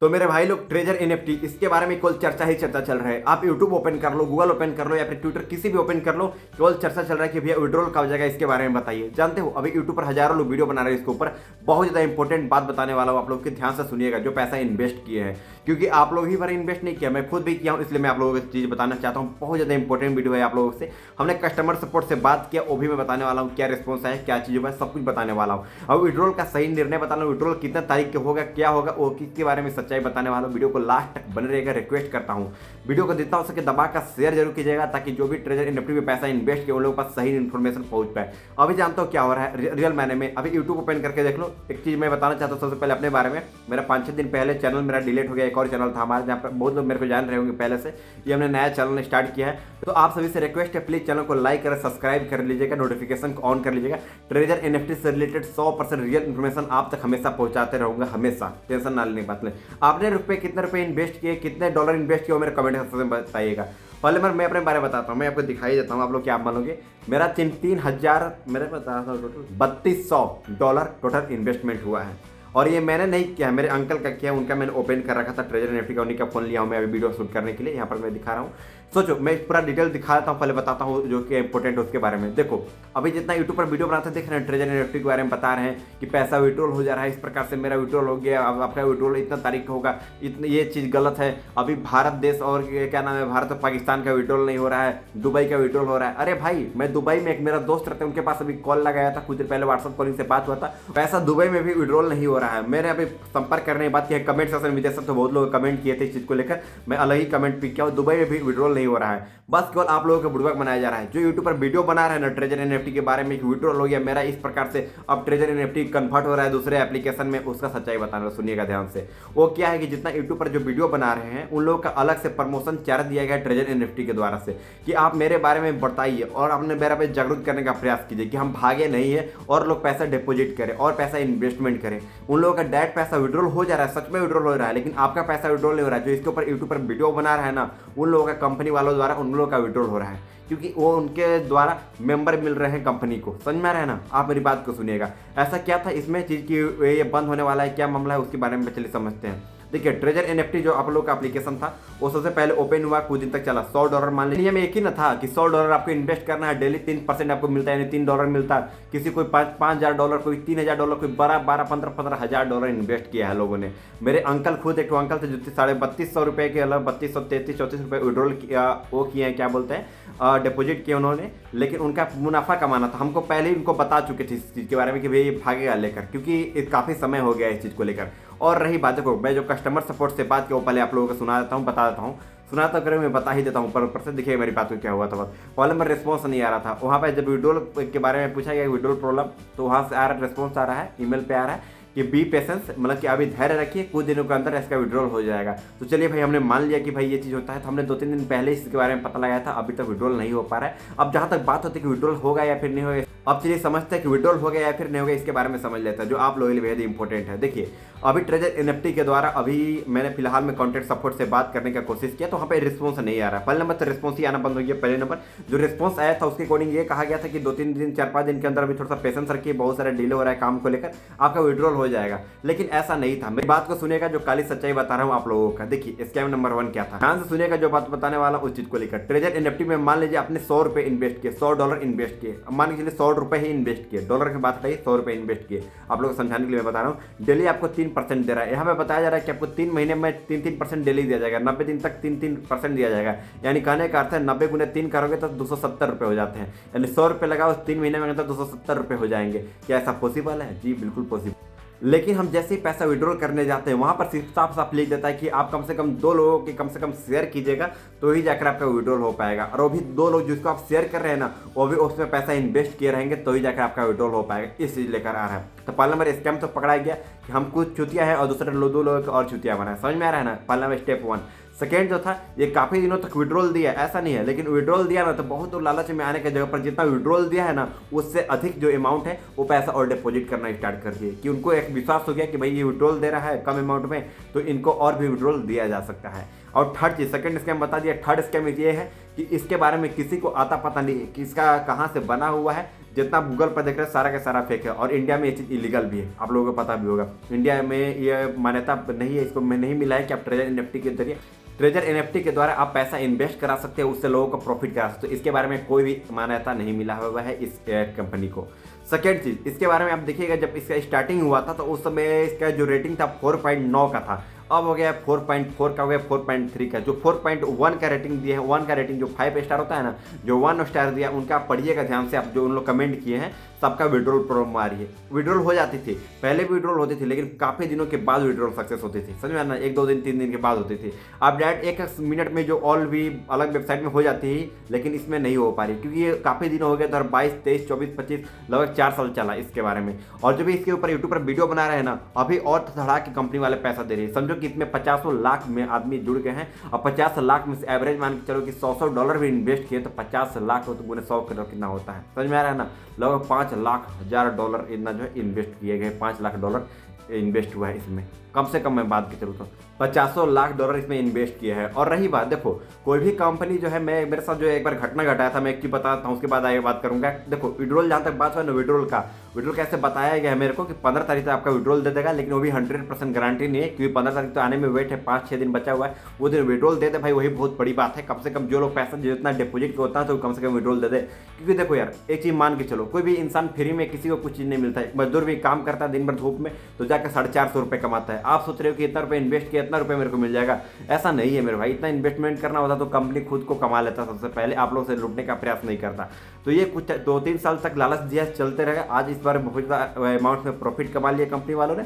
तो मेरे भाई लोग ट्रेजर एनएफटी इसके बारे में केवल चर्चा ही चर्चा चल रहा है। आप यूट्यूब ओपन कर लो, गूगल ओपन कर लो या फिर ट्विटर किसी भी ओपन कर लो, केवल चर्चा चल रहा है कि भैया विड्रॉल कब हो जाएगा, इसके बारे में बताइए। जानते हो अभी यूट्यूब पर हजारों लोग वीडियो बना रहे हैं इसके ऊपर। बहुत ज़्यादा इंपॉर्टेंट बात बताने वाला हूँ, आप लोग के ध्यान से सुनिएगा जो पैसा इन्वेस्ट किए हैं, क्योंकि आप लोग ही पर इन्वेस्ट नहीं किया, मैं खुद भी किया हूँ, इसलिए मैं आप लोगों को चीज़ बताना चाहता हूँ। बहुत ज़्यादा इंपॉर्टेंट वीडियो है आप लोगों से। हमने कस्टमर सपोर्ट से बात किया, वो भी मैं बताने वाला हूँ, क्या रिस्पॉन्स है, क्या चीज़ हुआ, सब कुछ बताने वाला हूँ। अब विड्रॉल का सही निर्णय बताना, विड्रॉल कितना तारीख के होगा, क्या होगा, वो किसके बारे में सच्चाई बताने वाला हूँ। वीडियो को लास्ट तक बने रहेगा। रिक्वेस्ट करता हूँ वीडियो को जितना हो सके दबा कर शेयर जरूर कीजिएगा, ताकि जो भी ट्रेजर एनएफटी में पैसा इन्वेस्ट किया उन लोगों के पास सही इन्फॉर्मेशन पहुंच पाए। अभी जानता हूँ क्या हो रहा है रियल मायने में। अभी यूट्यूब ओपन करके देख लो। एक चीज़ मैं बताना चाहता हूँ सबसे पहले अपने बारे में। मेरा 5-6 दिन पहले चैनल मेरा डिलीट हो गया। एक और चैनल था हमारा, जहाँ पर बहुत लोग मेरे को जान रहे होंगे पहले से। ये हमने नया चैनल स्टार्ट किया है, तो आप सभी से रिक्वेस्ट है प्लीज़ चैनल को लाइक कर सब्सक्राइब कर लीजिएगा, नोटिफिकेशन को ऑन कर लीजिएगा। ट्रेजर एनएफटी से रिलेटेड 100% रियल इन्फॉर्मेशन आप तक हमेशा पहुंचाते रहूंगा, हमेशा। टेंशन ना लेने की बात नहीं। आपने कितने रुपए इन्वेस्ट किए, कितने डॉलर इन्वेस्ट किए, मेरे कमेंट सेक्शन में बताइएगा। पहले मैं अपने बारे में बताता हूँ, मैं आपको दिखाई देता हूँ, आप लोग क्या मानोगे। मेरा 3,000 मेरे बता टोटल $3200 टोटल इन्वेस्टमेंट हुआ है। और ये मैंने नहीं किया, मेरे अंकल का किया, उनका मैंने ओपन कर रखा था ट्रेजर एनएफटी का, उन्हीं का फोन लिया हूँ मैं अभी वीडियो शूट करने के लिए। यहाँ पर मैं दिखा रहा हूँ। सोचो मैं पूरा डिटेल दिखा देता हूँ, पहले बताता हूँ जो कि इंपॉर्टेंट है उसके बारे में। देखो अभी जितना यूट्यूब पर वीडियो बनाते देख रहे हैं, ट्रेजर एनएफटी के बारे में बता रहे हैं कि पैसा विड्रॉल हो जा रहा है, इस प्रकार से मेरा विड्रॉल हो गया, अब आपका विड्रॉल इतना तारीख का होगा, इतनी ये चीज़ गलत है। अभी भारत देश और क्या नाम है, भारत और पाकिस्तान का विड्रॉल नहीं हो रहा है, दुबई का विड्रॉल हो रहा है। अरे भाई मैं दुबई में, एक मेरा दोस्त रहते हैं, उनके पास अभी कॉल लगाया था कुछ देर पहले, व्हाट्सअप कॉलिंग से बात हुआ था। पैसा दुबई में भी विड्रॉल नहीं हो रहा है। मैंने अभी संपर्क करने की बात की है, कमेंट सेक्शन में तो बहुत लोग कमेंट किए थे इस चीज़ को लेकर, मैं अलग ही कमेंट पिक किया हूँ। दुबई में भी विड्रॉल नहीं हो रहा है, बस केवल आप लोगों को बुड़बक बनाया जा रहा है। जो यूट्यूब पर वीडियो बना रहे हैं ना ट्रेजर एनएफटी के बारे में कि विड्रॉल हो गया मेरा, इस प्रकार से अब ट्रेजर एनएफटी कन्वर्ट हो रहा है दूसरे एप्लीकेशन में, उसका सच्चाई बताना, सुनिएगा ध्यान से। वो क्या है कि जितना यूट्यूब पर जो वीडियो बना रहे हैं उन लोगों का अलग से प्रमोशन चार्ज दिया गया है ट्रेजर एनएफटी के द्वारा से, कि आप मेरे बारे में बताइए और अपने मेरे पे जागरूक करने का प्रयास कीजिए कि हम भागे नहीं है और लोग पैसा डिपोजिट करें और पैसा इन्वेस्टमेंट करें। उन लोगों का डायरेक्ट पैसा विड्रॉल हो जा रहा है, सच में विड्रॉल हो रहा है, लेकिन आपका पैसा विड्रॉल नहीं हो रहा है। जो इसके ऊपर यूट्यूब पर वीडियो बना रहा है ना, उन लोगों का कंपनी वालों द्वारा उन लोगों का विड्रॉल हो रहा है, क्योंकि वो उनके द्वारा मेंबर मिल रहे हैं कंपनी को। समझ में आ रहा है ना। आप मेरी बात को सुनिएगा, ऐसा क्या था इसमें चीज़ की ये बंद होने वाला है, क्या मामला है उसके बारे में चलिए समझते हैं। देखिए ट्रेजर एनएफटी जो आप लोग का एप्लीकेशन था वो सबसे पहले ओपन हुआ, कुछ दिन तक चला। $100 मान लीजिए, में एक ही ना था कि $100 आपको इन्वेस्ट करना है, डेली 3% आपको मिलता है, यानी $3 मिलता है। किसी कोई $5,000, कोई $3,000, कोई 12-15,000 इन्वेस्ट किया है लोगों ने। मेरे अंकल खुद एक अंकल थे जो 32,500 रुपये के अलग 3233-34 रुपये विड्रॉल किया, वो किए हैं, क्या बोलते हैं, डिपॉजिट किए उन्होंने। लेकिन उनका मुनाफा कमाना था, हमको पहले ही उनको बता चुके थे इस चीज़ के बारे में कि भाई ये भागेगा लेकर, क्योंकि काफ़ी समय हो गया इस चीज़ को लेकर। और रही बात, देखो मैं जो कस्टमर सपोर्ट से बात की वो पहले आप लोगों को सुना देता हूँ, बता देता हूँ, सुनाता करें मैं बता ही देता हूँ। पर से देखिए मेरी बात को क्या हुआ था। पहले मेरा रिस्पॉन्स नहीं आ रहा था वहाँ पे, जब विड्रॉल के बारे में पूछा गया विड्रॉल प्रॉब्लम, तो वहाँ से आ रहा रिस्पॉन्स आ रहा है, ईमेल पे आ रहा है कि बी पेशेंस, मतलब कि अभी धैर्य रखिए, कुछ दिनों के अंदर इसका विड्रॉल हो जाएगा। तो चलिए भाई हमने मान लिया कि भाई ये चीज़ होता है, तो हमने 2-3 दिन पहले इसके बारे में पता लगाया था, अभी तक विड्रॉल नहीं हो पा रहा है। अब जहाँ तक बात होती है कि विड्रॉल होगा या फिर नहीं होगा, अब चलिए समझते हैं कि विड्रॉल हो गया या फिर नहीं होगा, इसके बारे में समझ लेता है, जो आप लोगों के लिए बेहद इंपॉर्टेंट है। देखिए अभी ट्रेजर एनएफटी के द्वारा अभी मैंने फिलहाल में कॉन्टैक्ट सपोर्ट से बात करने का कोशिश किया, तो वहाँ पे रिस्पॉन्स नहीं आ रहा है। पहले नंबर तो रिस्पॉन्स ही आना बंद हो गया। पहले नंबर जो रिस्पॉन्स आया था उसके अकॉर्डिंग ये कहा गया था कि 2-3 दिन 4-5 दिन के अंदर अभी थोड़ा सा पेशेंस रखिए, बहुत सारा डिले हो रहा है काम को लेकर, आपका विड्रॉल हो जाएगा। लेकिन ऐसा नहीं था। मेरी बात को सुनेगा, जो काली सच्चाई बता रहा हूँ आप लोगों का। देखिए स्कैम नंबर 1 क्या था, ध्यान से सुनेगा जो बात बताने वाला उस चीज को लेकर। ट्रेजर एनएफटी में मान लीजिए आपने $100 इन्वेस्ट किए, $100 इन्वेस्ट किए, मान लीजिए $100 ही इन्वेस्ट किए, डॉलर की बात हटाइए, $100 इन्वेस्ट किए। आप लोग को समझाने के लिए मैं बता रहा हूँ। डेली आपको 3% दे रहा है। यहाँ पे बताया जा रहा है कि आपको 3 महीने में 3% डेली दिया जाएगा, 90 दिन तक 3% दिया जाएगा। यानी कहने का अर्थ है 90 गुने 3 करोगे तो $270 हो जाते हैं, यानी $100 लगाओ 3 महीने में तो $270 हो जाएंगे। क्या ऐसा पॉसिबल है? जी बिल्कुल पॉसिबल। लेकिन हम जैसे ही पैसा विड्रॉल करने जाते हैं वहाँ पर सिर्फ साफ साफ लिख देता है कि आप कम से कम 2 लोगों की कम से कम शेयर कीजिएगा, तो ही जाकर आपका विड्रॉल हो पाएगा। और वो भी 2 लोग जिसको आप शेयर कर रहे हैं ना, वो भी उसमें पैसा इन्वेस्ट किए रहेंगे, तो ही जाकर आपका विड्रॉल हो पाएगा। इस चीज़ लेकर आ रहा है। तो पहला नंबर स्कैम तो पकड़ा गया कि हम कुछ चुतिया है और दूसरे 2 लोगों को और चुतिया बना है। समझ में आ रहा है ना। पहला नंबर स्टेप 1। सेकेंड जो था, ये काफ़ी दिनों तक विड्रॉल दिया, ऐसा नहीं है, लेकिन विड्रॉल दिया ना तो बहुत तो लालच में आने की जगह पर जितना विड्रॉल दिया है ना, उससे अधिक जो अमाउंट है वो पैसा और डिपॉजिट करना स्टार्ट कर दिए, कि उनको एक विश्वास हो गया कि भाई ये विड्रॉल दे रहा है कम अमाउंट में, तो इनको और भी विड्रॉल दिया जा सकता है। और थर्ड चीज, सेकंड स्कैम बता दिया। थर्ड स्कैम ये है कि इसके बारे में किसी को आता पता नहीं कि इसका कहाँ से बना हुआ है, जितना गूगल पर देख रहे हैं सारा का सारा फेक है। और इंडिया में ये चीज़ इलीगल भी है, आप लोगों को पता भी होगा। इंडिया में ये मान्यता नहीं है, इसको नहीं मिला है कि आप ट्रेजर एनएफटी के जरिए ट्रेजर एनएफटी के द्वारा आप पैसा इन्वेस्ट करा सकते हैं, उससे लोगों को प्रॉफिट करा सकते हो। इसके बारे में कोई भी मान्यता नहीं मिला हुआ है इस कंपनी को। सेकेंड चीज़, इसके बारे में आप देखिएगा, जब इसका स्टार्टिंग हुआ था तो उस समय इसका जो रेटिंग था 4.9 का था, अब हो गया 4.4 का, हो गया 4.3 का। जो 4.1 का रेटिंग दिए हैं, 1 का रेटिंग जो 5 स्टार होता है ना, जो 1 स्टार दिया उनका आप पढ़िएगा ध्यान से, आप जो उन लोग कमेंट किए हैं सबका विड्रॉल प्रॉब्लम आ रही है। विड्रॉल हो जाती थी, पहले भी विड्रॉल होती थी, लेकिन काफ़ी दिनों के बाद विड्रॉल सक्सेस होती थी, समझ में आना, 1-2 दिन 3 दिन के बाद होती थी। आप डायरेक्ट 1 मिनट में जो ऑल भी अलग वेबसाइट में हो जाती है, लेकिन इसमें नहीं हो पा रही, क्योंकि ये काफ़ी दिन हो गए, 2022, 23, 24, 25 लगभग 4 साल चला इसके बारे में। और जो भी इसके ऊपर यूट्यूब पर वीडियो बना रहे हैं ना, अभी और धड़ा के कंपनी वाले पैसा दे रही है। समझो कि इसमें 50 लाख में आदमी जुड़ गए हैं, और 50 लाख में से एवरेज मान के चलो कि $100 भी इन्वेस्ट किए तो 50 लाख हो तो गुने 100 करोड़ कितना होता है, समझ में आ रहा है ना। लगभग $5,00,000 इतना जो है इन्वेस्ट किए गए, $5,00,000 इन्वेस्ट हुआ है इसमें, कम से कम मैं बात की चलूँ तो $50 लाख इसमें इन्वेस्ट किया है। और रही बात, देखो कोई भी कंपनी जो है, मैं मेरे साथ जो एक बार घटना घटाया था, मैं एक चीज बताता हूँ, उसके बाद आगे बात करूंगा। देखो विड्रॉल, जहाँ तक बात हुआ ना विड्रॉल कैसे बताया गया है मेरे को कि 15 तारीख तक आपका विड्रॉल दे देगा, लेकिन वो भी 100% गारंटी नहीं है, क्योंकि 15 तारीख तो आने में वेट है, 5-6 दिन बचा हुआ है, वो दिन विड्रॉल दे दे भाई, वही बहुत बड़ी बात है। कम से कम जो लोग पैसा जितना डिपोजिट होता है तो कम से कम विड्रॉल दे दे, क्योंकि देखो यार एक चीज मान के चलो, कोई भी इंसान फ्री में किसी को कुछ चीज नहीं मिलता है। मजदूर भी काम करता है दिन भर धूप में, तो जाकर 450 रुपये कमाता है। आप सोच रहे हो कि इतना रुपये इन्वेस्ट किया, इतना रुपये मेरे को मिल जाएगा, ऐसा नहीं है मेरे भाई। इतना इन्वेस्टमेंट करना होता तो कंपनी खुद को कमा लेता, सबसे पहले आप लोग से लूटने का प्रयास नहीं करता। तो ये कुछ 2-3 साल तक लालच दिया, चलते रहेगा। आज इस बार बहुत ज़्यादा अमाउंट में प्रॉफिट कमा लिया कंपनी वालों ने,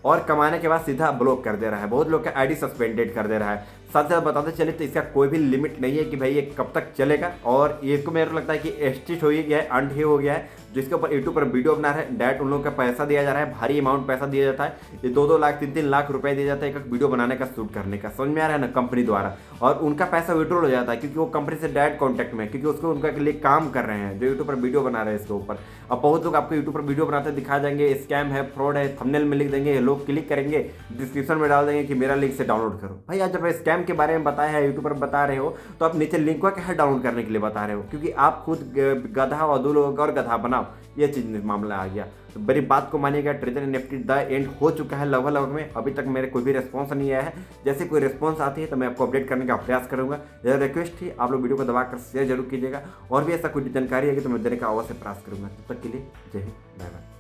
और कमाने के बाद सीधा ब्लॉक कर दे रहा है, बहुत लोग का आईडी सस्पेंडेड कर दे रहा है। साथ साथ बताते चले तो इसका कोई भी लिमिट नहीं है कि भाई ये कब तक चलेगा। और ये को मेरे को लगता है कि एस्टिट हो ही गया है, अंड ही हो गया है। जिसके ऊपर यूट्यूब पर वीडियो बना रहे हैं, डायरेक्ट उन लोगों का पैसा दिया जा रहा है, भारी अमाउंट पैसा दिया जाता है। ये 2-2 लाख 3-3 लाख रुपए दिया जाता है एक वीडियो बनाने का, शूट करने का, समझ में आ रहा है ना, कंपनी द्वारा। और उनका पैसा विड्रॉल हो जाता है, क्योंकि वो कंपनी से डायरेक्ट कॉन्टैक्ट में, क्योंकि उसको उनका के लिए काम कर रहे हैं, जो यूट्यूब पर वीडियो बना रहे हैं इसके ऊपर। अब बहुत लोग आपको यूट्यूब पर वीडियो बनाते दिखा जाएंगे, स्कैम है, फ्रॉड है, थंबनेल में लिख देंगे, लोग क्लिक करेंगे, डिस्क्रिप्शन में डाल देंगे कि मेरा लिंक से डाउनलोड करो। भाई आज जब स्कैम के बारे में बताया है, यूट्यूब पर बता रहे हो, तो आप नीचे लिंक का है डाउनलोड करने के लिए बता रहे हो, क्योंकि आप खुद गधा और 2 लोगों और गधा बनाओ, ये चीज़ मामला आ गया। तो बड़ी बात को मानिएगा, ट्रेजर एनएफटी द एंड हो चुका है लगभग में। अभी तक मेरे कोई भी रिस्पॉन्स नहीं आया है, जैसे कोई रिस्पॉन्स आती है तो मैं आपको अपडेट करने का प्रयास करूंगा। यह रिक्वेस्ट थी, आप लोग वीडियो को दबाकर शेयर जरूर कीजिएगा, और भी ऐसा कुछ जानकारी है कि तो मैं देने का अवश्य प्रयास करूंगा। तब तक के लिए जय हिंद, बाय बाय।